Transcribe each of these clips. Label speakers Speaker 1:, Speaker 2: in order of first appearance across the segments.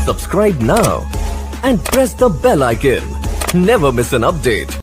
Speaker 1: Subscribe now and press the bell icon. Never miss an update.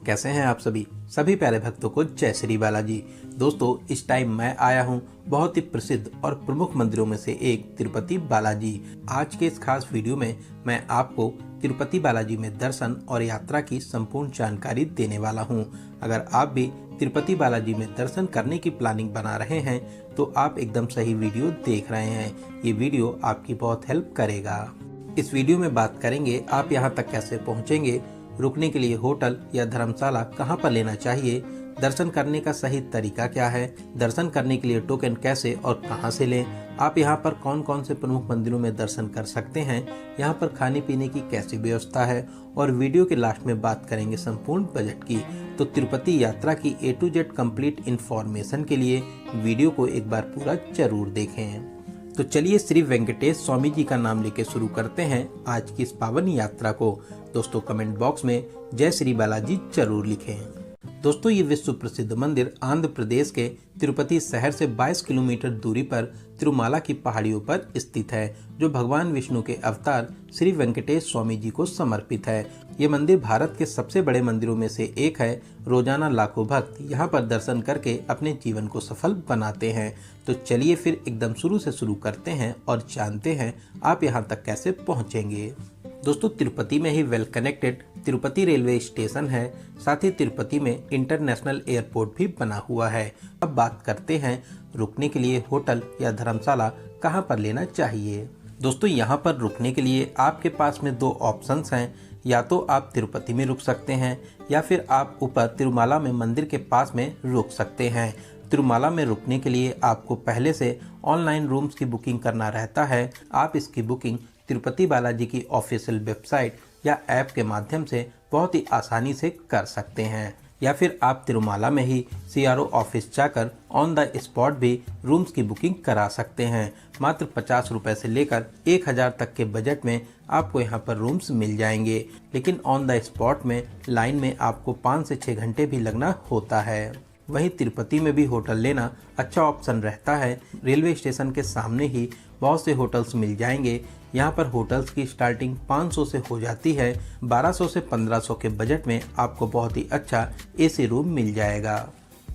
Speaker 2: कैसे हैं आप सभी प्यारे भक्तों को जय श्री बालाजी। दोस्तों, इस टाइम मैं आया हूं बहुत ही प्रसिद्ध और प्रमुख मंदिरों में से एक तिरुपति बालाजी। आज के इस खास वीडियो में मैं आपको तिरुपति बालाजी में दर्शन और यात्रा की संपूर्ण जानकारी देने वाला हूं। अगर आप भी तिरुपति बालाजी में दर्शन करने की प्लानिंग बना रहे हैं तो आप एकदम सही वीडियो देख रहे हैं। ये वीडियो आपकी बहुत हेल्प करेगा। इस वीडियो में बात करेंगे आप यहाँ तक कैसे पहुँचेंगे, रुकने के लिए होटल या धर्मशाला कहाँ पर लेना चाहिए, दर्शन करने का सही तरीका क्या है, दर्शन करने के लिए टोकन कैसे और कहाँ से लें, आप यहाँ पर कौन कौन से प्रमुख मंदिरों में दर्शन कर सकते हैं, यहाँ पर खाने पीने की कैसी व्यवस्था है, और वीडियो के लास्ट में बात करेंगे संपूर्ण बजट की। तो तिरुपति यात्रा की A to Z complete information के लिए वीडियो को एक बार पूरा जरूर देखें। तो चलिए श्री वेंकटेश स्वामी जी का नाम लेके शुरू करते हैं आज की इस पावन यात्रा को। दोस्तों, कमेंट बॉक्स में जय श्री बालाजी जरूर लिखें। दोस्तों, ये विश्व प्रसिद्ध मंदिर आंध्र प्रदेश के तिरुपति शहर से 22 किलोमीटर दूरी पर तिरुमाला की पहाड़ियों पर स्थित है, जो भगवान विष्णु के अवतार श्री वेंकटेश स्वामी जी को समर्पित है। ये मंदिर भारत के सबसे बड़े मंदिरों में से एक है। रोजाना लाखों भक्त यहाँ पर दर्शन करके अपने जीवन को सफल बनाते हैं। तो चलिए फिर एकदम शुरू से शुरू करते हैं और जानते हैं आप यहाँ तक कैसे पहुँचेंगे। दोस्तों, तिरुपति में ही well connected Tirupati railway station है, साथ ही तिरुपति में इंटरनेशनल एयरपोर्ट भी बना हुआ है। अब बात करते हैं रुकने के लिए होटल या धर्मशाला कहां पर लेना चाहिए। दोस्तों, यहां पर रुकने के लिए आपके पास में दो ऑप्शंस हैं। या तो आप तिरुपति में रुक सकते हैं या फिर आप ऊपर तिरुमाला में मंदिर के पास में रुक सकते हैं। तिरुमाला में रुकने के लिए आपको पहले से ऑनलाइन रूम्स की बुकिंग करना रहता है। आप इसकी बुकिंग तिरुपति बालाजी की ऑफिशियल वेबसाइट या ऐप के माध्यम से बहुत ही आसानी से कर सकते हैं, या फिर आप तिरुमाला में ही CRO ऑफिस जाकर ऑन द स्पॉट भी रूम्स की बुकिंग करा सकते हैं। मात्र 50 रुपए से लेकर 1000 तक के बजट में आपको यहाँ पर रूम्स मिल जाएंगे, लेकिन ऑन द स्पॉट में लाइन में आपको 5 से 6 घंटे भी लगना होता है। वहीं तिरुपति में भी होटल लेना अच्छा ऑप्शन रहता है। रेलवे स्टेशन के सामने ही बहुत से होटल्स मिल जाएंगे। यहाँ पर होटल्स की स्टार्टिंग 500 से हो जाती है। 1200 से 1500 के बजट में आपको बहुत ही अच्छा AC रूम मिल जाएगा।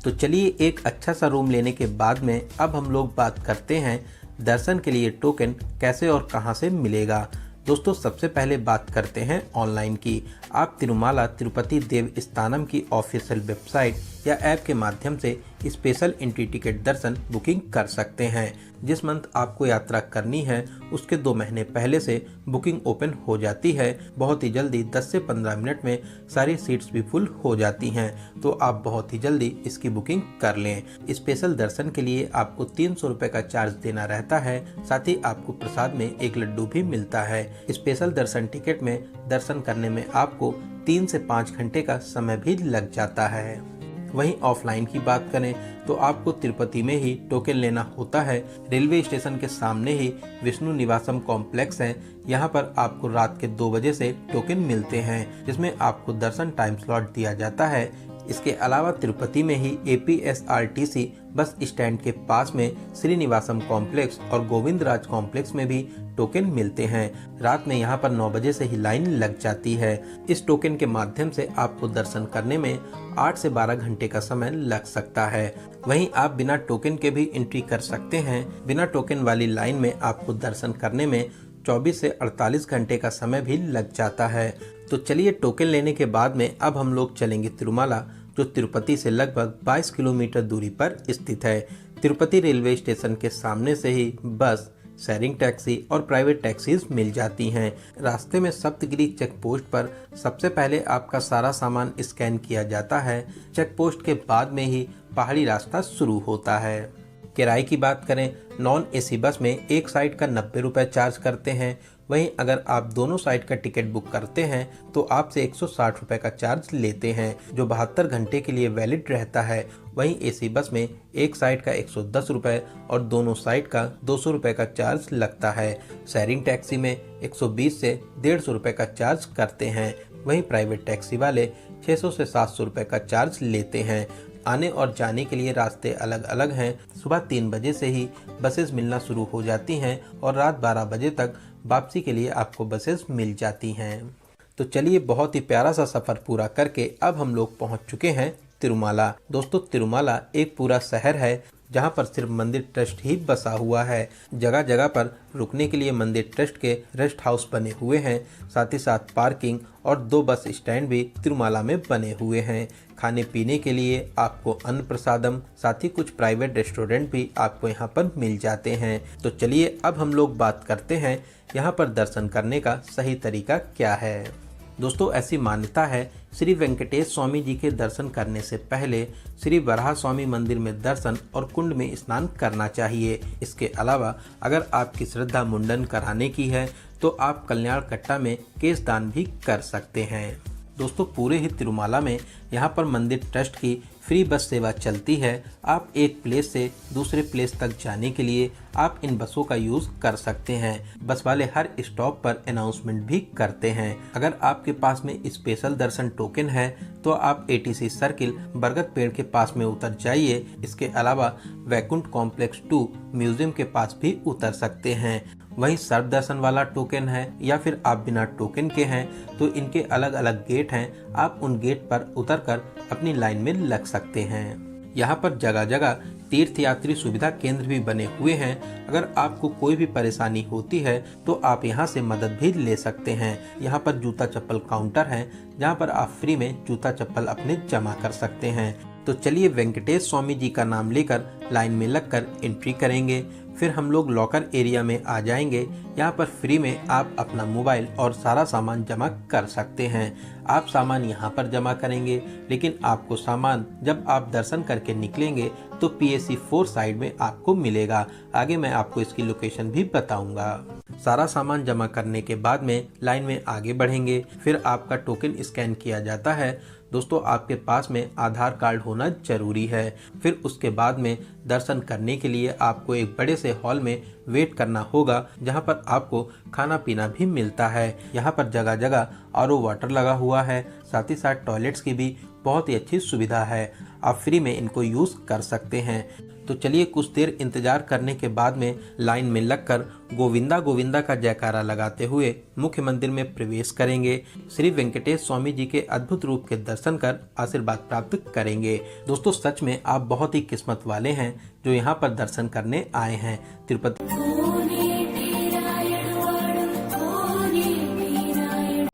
Speaker 2: तो चलिए एक अच्छा सा रूम लेने के बाद में अब हम लोग बात करते हैं दर्शन के लिए टोकन कैसे और कहाँ से मिलेगा। दोस्तों, सबसे पहले बात करते हैं ऑनलाइन की। आप तिरुमाला तिरुपति देव स्थानम की ऑफिशियल वेबसाइट या ऐप के माध्यम से स्पेशल एंट्री टिकट दर्शन बुकिंग कर सकते हैं। जिस मंथ आपको यात्रा करनी है उसके 2 महीने पहले से बुकिंग ओपन हो जाती है। बहुत ही जल्दी 10 से 15 मिनट में सारी सीट्स भी फुल हो जाती हैं, तो आप बहुत ही जल्दी इसकी बुकिंग कर लें। स्पेशल दर्शन के लिए आपको 300 रुपये का चार्ज देना रहता है। साथ ही आपको प्रसाद में एक लड्डू भी मिलता है। स्पेशल दर्शन टिकट में दर्शन करने में आपको 3 से 5 घंटे का समय भी लग जाता है। वहीं ऑफलाइन की बात करें तो आपको तिरुपति में ही टोकन लेना होता है। रेलवे स्टेशन के सामने ही विष्णु निवासम कॉम्प्लेक्स है। यहाँ पर आपको रात के 2 बजे से टोकन मिलते हैं, जिसमें आपको दर्शन टाइम स्लॉट दिया जाता है। इसके अलावा तिरुपति में ही APSRTC बस स्टैंड के पास में श्रीनिवासम कॉम्प्लेक्स और गोविंद राज कॉम्प्लेक्स में भी टोकन मिलते हैं। रात में यहाँ पर 9 बजे से ही लाइन लग जाती है। इस टोकन के माध्यम से आपको दर्शन करने में 8 से 12 घंटे का समय लग सकता है। वहीं आप बिना टोकन के भी एंट्री कर सकते हैं। बिना टोकन वाली लाइन में आपको दर्शन करने में 24 से 48 घंटे का समय भी लग जाता है। तो चलिए टोकन लेने के बाद में अब हम लोग चलेंगे तिरुमाला, जो तिरुपति से लगभग 22 किलोमीटर दूरी पर स्थित है। तिरुपति रेलवे स्टेशन के सामने से ही बस, शेयरिंग टैक्सी और प्राइवेट टैक्सीज मिल जाती हैं। रास्ते में सप्तगिरी चेक पोस्ट पर सबसे पहले आपका सारा सामान स्कैन किया जाता है। चेक पोस्ट के बाद में ही पहाड़ी रास्ता शुरू होता है। किराए की बात करें, नॉन एसी बस में एक साइड का 90 रुपये चार्ज करते हैं। वहीं अगर आप दोनों साइड का टिकट बुक करते हैं तो आपसे 160 रुपये का चार्ज लेते हैं, जो 72 घंटे के लिए वैलिड रहता है। वहीं एसी बस में एक साइड का 110 रुपये और दोनों साइड का 200 रुपये का चार्ज लगता है। शेयरिंग टैक्सी में 120 से 150 रुपये का चार्ज करते हैं। वहीं प्राइवेट टैक्सी वाले 600 से 700 रुपये का चार्ज लेते हैं। आने और जाने के लिए रास्ते अलग अलग हैं। सुबह 3 बजे से ही बसेस मिलना शुरू हो जाती हैं और रात 12 बजे तक वापसी के लिए आपको बसेस मिल जाती हैं। तो चलिए, बहुत ही प्यारा सा सफ़र पूरा करके अब हम लोग पहुंच चुके हैं तिरुमाला। दोस्तों, तिरुमाला एक पूरा शहर है जहां पर सिर्फ मंदिर ट्रस्ट ही बसा हुआ है। जगह जगह पर रुकने के लिए मंदिर ट्रस्ट के रेस्ट हाउस बने हुए हैं। साथ ही साथ पार्किंग और 2 बस स्टैंड भी तिरुमाला में बने हुए हैं। खाने पीने के लिए आपको अन्न प्रसादम, साथ ही कुछ प्राइवेट रेस्टोरेंट भी आपको यहाँ पर मिल जाते हैं। तो चलिए, अब हम लोग बात करते हैं यहाँ पर दर्शन करने का सही तरीका क्या है। दोस्तों, ऐसी मान्यता है, श्री वेंकटेश स्वामी जी के दर्शन करने से पहले श्री वराह स्वामी मंदिर में दर्शन और कुंड में स्नान करना चाहिए। इसके अलावा अगर आपकी श्रद्धा मुंडन कराने की है तो आप कल्याण कट्टा में केश दान भी कर सकते हैं। दोस्तों, पूरे ही तिरुमाला में यहाँ पर मंदिर ट्रस्ट की फ्री बस सेवा चलती है। आप एक प्लेस से दूसरे प्लेस तक जाने के लिए आप इन बसों का यूज़ कर सकते हैं। बस वाले हर स्टॉप पर अनाउंसमेंट भी करते हैं। अगर आपके पास में स्पेशल दर्शन टोकन है तो आप ATC सर्किल बरगद पेड़ के पास में उतर जाइए। इसके अलावा वैकुंठ कॉम्प्लेक्स 2 म्यूजियम के पास भी उतर सकते हैं। वहीं सर्व दर्शन वाला टोकन है या फिर आप बिना टोकन के हैं तो इनके अलग अलग गेट हैं। आप उन गेट पर उतरकर अपनी लाइन में लग सकते हैं। यहाँ पर जगह जगह तीर्थ यात्री सुविधा केंद्र भी बने हुए हैं। अगर आपको कोई भी परेशानी होती है तो आप यहाँ से मदद भी ले सकते हैं। यहाँ पर जूता चप्पल काउंटर है जहाँ पर आप फ्री में जूता चप्पल अपने जमा कर सकते हैं। तो चलिए, वेंकटेश स्वामी जी का नाम लेकर लाइन में लगकर एंट्री करेंगे। फिर हम लोग लॉकर एरिया में आ जाएंगे। यहाँ पर फ्री में आप अपना मोबाइल और सारा सामान जमा कर सकते हैं। आप सामान यहाँ पर जमा करेंगे, लेकिन आपको सामान जब आप दर्शन करके निकलेंगे तो PAC 4 साइड में आपको मिलेगा। आगे मैं आपको इसकी लोकेशन भी बताऊंगा। सारा सामान जमा करने के बाद में लाइन में आगे बढ़ेंगे। फिर आपका टोकन स्कैन किया जाता है। दोस्तों, आपके पास में आधार कार्ड होना जरूरी है। फिर उसके बाद में दर्शन करने के लिए आपको एक बड़े से हॉल में वेट करना होगा, जहां पर आपको खाना पीना भी मिलता है। यहाँ पर जगह जगह RO वाटर लगा हुआ है। साथ ही साथ टॉयलेट्स की भी बहुत ही अच्छी सुविधा है। आप फ्री में इनको यूज़ कर सकते हैं। तो चलिए, कुछ देर इंतजार करने के बाद में लाइन में लगकर गोविंदा गोविंदा का जयकारा लगाते हुए मुख्य मंदिर में प्रवेश करेंगे। श्री वेंकटेश स्वामी जी के अद्भुत रूप के दर्शन कर आशीर्वाद प्राप्त करेंगे। दोस्तों, सच में आप बहुत ही किस्मत वाले हैं जो यहाँ पर दर्शन करने आए हैं। तिरुपति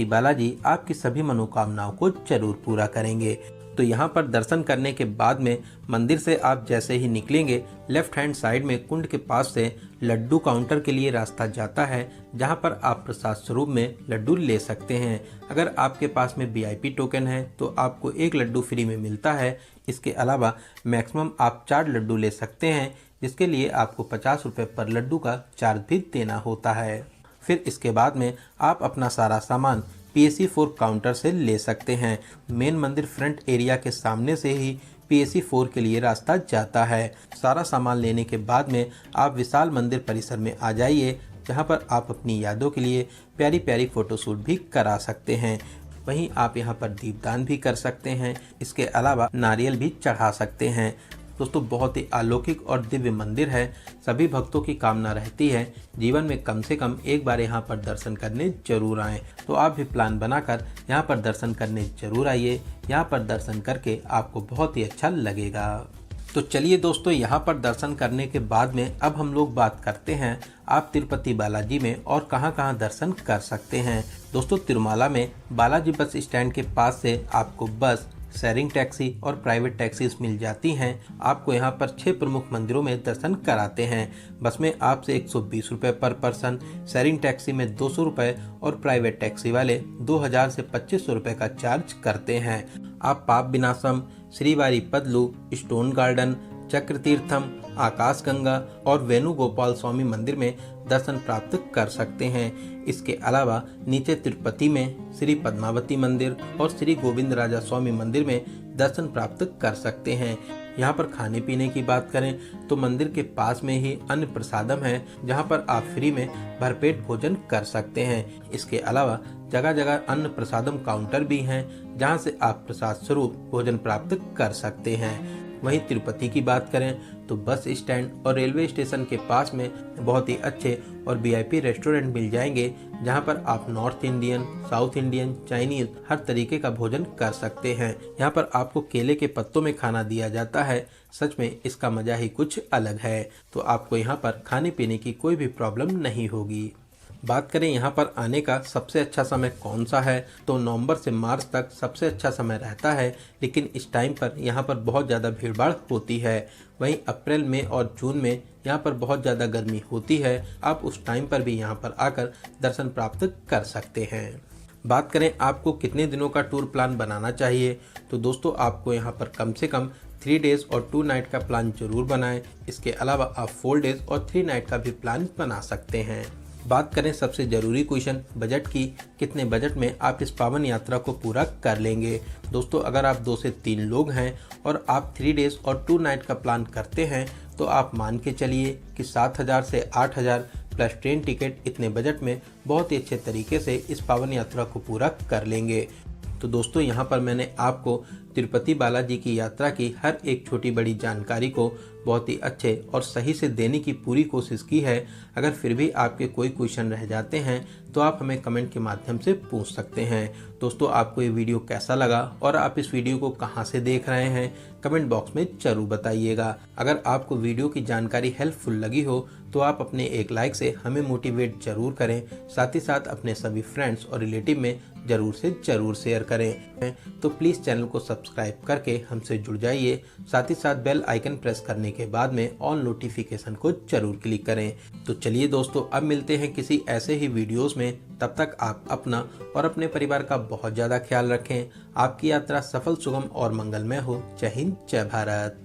Speaker 2: बालाजी आपकी सभी मनोकामनाओं को जरूर पूरा करेंगे। तो यहाँ पर दर्शन करने के बाद में मंदिर से आप जैसे ही निकलेंगे, लेफ्ट हैंड साइड में कुंड के पास से लड्डू काउंटर के लिए रास्ता जाता है, जहाँ पर आप प्रसाद स्वरूप में लड्डू ले सकते हैं। अगर आपके पास में VIP टोकन है तो आपको 1 लड्डू फ्री में मिलता है। इसके अलावा मैक्सिमम आप 4 लड्डू ले सकते हैं, जिसके लिए आपको 50 रुपये पर लड्डू का चार्ज भी देना होता है। फिर इसके बाद में आप अपना सारा सामान PAC 4 काउंटर से ले सकते हैं। मेन मंदिर फ्रंट एरिया के सामने से ही PAC 4 के लिए रास्ता जाता है। सारा सामान लेने के बाद में आप विशाल मंदिर परिसर में आ जाइए, जहां पर आप अपनी यादों के लिए प्यारी प्यारी फोटोशूट भी करा सकते हैं। वहीं आप यहां पर दीपदान भी कर सकते हैं। इसके अलावा नारियल भी चढ़ा सकते हैं। दोस्तों, बहुत ही अलौकिक और दिव्य मंदिर है। सभी भक्तों की कामना रहती है जीवन में कम से कम एक बार यहाँ पर दर्शन करने जरूर आएं। तो आप भी प्लान बनाकर यहाँ पर दर्शन करने जरूर आइए। यहाँ पर दर्शन करके आपको बहुत ही अच्छा लगेगा। तो चलिए दोस्तों, यहाँ पर दर्शन करने के बाद में अब हम लोग बात करते हैं आप तिरुपति बालाजी में और कहाँ कहाँ दर्शन कर सकते हैं। दोस्तों, तिरुमाला में बालाजी बस स्टैंड के पास से आपको बस, शेयरिंग टैक्सी और प्राइवेट टैक्सीज मिल जाती हैं। आपको यहाँ पर 6 प्रमुख मंदिरों में दर्शन कराते हैं। बस में आपसे 120 रुपये पर पर्सन, शेयरिंग टैक्सी में 200 रुपये और प्राइवेट टैक्सी वाले 2000 से 2500 रुपये का चार्ज करते हैं। आप पाप विनाशम, श्रीवारी पदलू, स्टोन गार्डन, चक्र तीर्थम, आकाशगंगा और वेणुगोपाल स्वामी मंदिर में दर्शन प्राप्त कर सकते हैं। इसके अलावा नीचे तिरुपति में श्री पद्मावती मंदिर और श्री गोविंद राजा स्वामी मंदिर में दर्शन प्राप्त कर सकते हैं। यहाँ पर खाने पीने की बात करें तो मंदिर के पास में ही अन्न प्रसादम है, जहाँ पर आप फ्री में भरपेट भोजन कर सकते हैं। इसके अलावा जगह जगह अन्न प्रसादम काउंटर भी हैं, जहाँ से आप प्रसाद स्वरूप भोजन प्राप्त कर सकते हैं। वहीं तिरुपति की बात करें तो बस स्टैंड और रेलवे स्टेशन के पास में बहुत ही अच्छे और वीआईपी रेस्टोरेंट मिल जाएंगे, जहां पर आप north Indian, south Indian, Chinese हर तरीके का भोजन कर सकते हैं। यहां पर आपको केले के पत्तों में खाना दिया जाता है। सच में इसका मजा ही कुछ अलग है। तो आपको यहां पर खाने पीने की कोई भी प्रॉब्लम नहीं होगी। बात करें यहाँ पर आने का सबसे अच्छा समय कौन सा है, तो नवंबर से मार्च तक सबसे अच्छा समय रहता है, लेकिन इस टाइम पर यहाँ पर बहुत ज़्यादा भीड़भाड़ होती है। वहीं अप्रैल में और जून में यहाँ पर बहुत ज़्यादा गर्मी होती है। आप उस टाइम पर भी यहाँ पर आकर दर्शन प्राप्त कर सकते हैं। बात करें आपको कितने दिनों का टूर प्लान बनाना चाहिए, तो दोस्तों आपको यहाँ पर कम से कम 3 डेज़ और 2 नाइट का प्लान जरूर बनाएं। इसके अलावा आप 4 डेज़ और 3 नाइट का भी प्लान बना सकते हैं। बात करें सबसे ज़रूरी क्वेश्चन बजट की, कितने बजट में आप इस पावन यात्रा को पूरा कर लेंगे। दोस्तों अगर आप 2 से 3 लोग हैं और आप 3 डेज़ और 2 नाइट का प्लान करते हैं तो आप मान के चलिए कि 7,000 से 8,000 प्लस ट्रेन टिकट इतने बजट में बहुत ही अच्छे तरीके से इस पावन यात्रा को पूरा कर लेंगे। तो दोस्तों यहाँ पर मैंने आपको तिरुपति बालाजी की यात्रा की हर एक छोटी बड़ी जानकारी को बहुत ही अच्छे और सही से देने की पूरी कोशिश की है। अगर फिर भी आपके कोई क्वेश्चन रह जाते हैं तो आप हमें कमेंट के माध्यम से पूछ सकते हैं। दोस्तों आपको ये वीडियो कैसा लगा और आप इस वीडियो को कहां से देख रहे हैं, कमेंट बॉक्स में जरूर बताइएगा। अगर आपको वीडियो की जानकारी हेल्पफुल लगी हो तो आप अपने एक लाइक से हमें मोटिवेट जरूर करें। साथ ही साथ अपने सभी फ्रेंड्स और रिलेटिव में जरूर से जरूर शेयर करें। तो प्लीज़ चैनल को सब्सक्राइब करके हमसे जुड़ जाइए। साथ ही साथ बेल आइकन प्रेस करने के बाद में ऑल नोटिफिकेशन को जरूर क्लिक करें। तो चलिए दोस्तों अब मिलते हैं किसी ऐसे ही वीडियोस में। तब तक आप अपना और अपने परिवार का बहुत ज़्यादा ख्याल रखें। आपकी यात्रा सफल, सुगम और मंगलमय हो। जय हिंद, जय भारत।